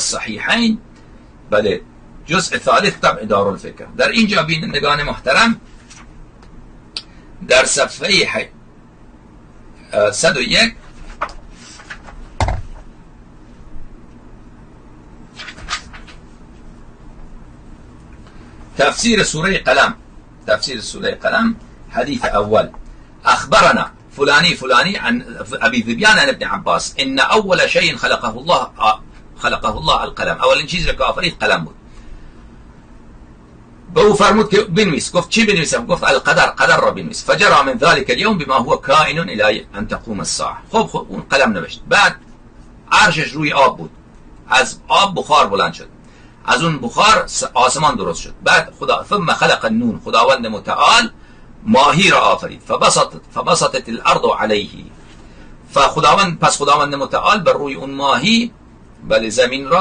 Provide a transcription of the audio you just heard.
الصحیحین. بله، جزء ثالث طبع دارالفکر. در اینجا بینندگان محترم در صفحه 101 تفسیر سوره قلم، تفسیر سوره قلم، حديث أول: أخبرنا فلاني فلاني عن أبي ذبيان عن ابن عباس إن أول شيء خلقه الله القلم. أول چیزی که آفرید قلم بود. به او فرمود که بنویس. گفت چی بنویسم؟ گفت القدر، قدر را بنویس. فجرى من ذلك اليوم بما هو كائن الى ان تقوم الساعه. خب اون قلم نوشت. بعد عرشش روی آب بود، از آب بخار بلند شد، از اون بخار آسمان درست شد. بعد ثم خلق النون، خداوند متعال ماهی را آفرید. فبسطت الارض علیه، پس خداوند متعال بر روی اون ماهی، بله، زمین را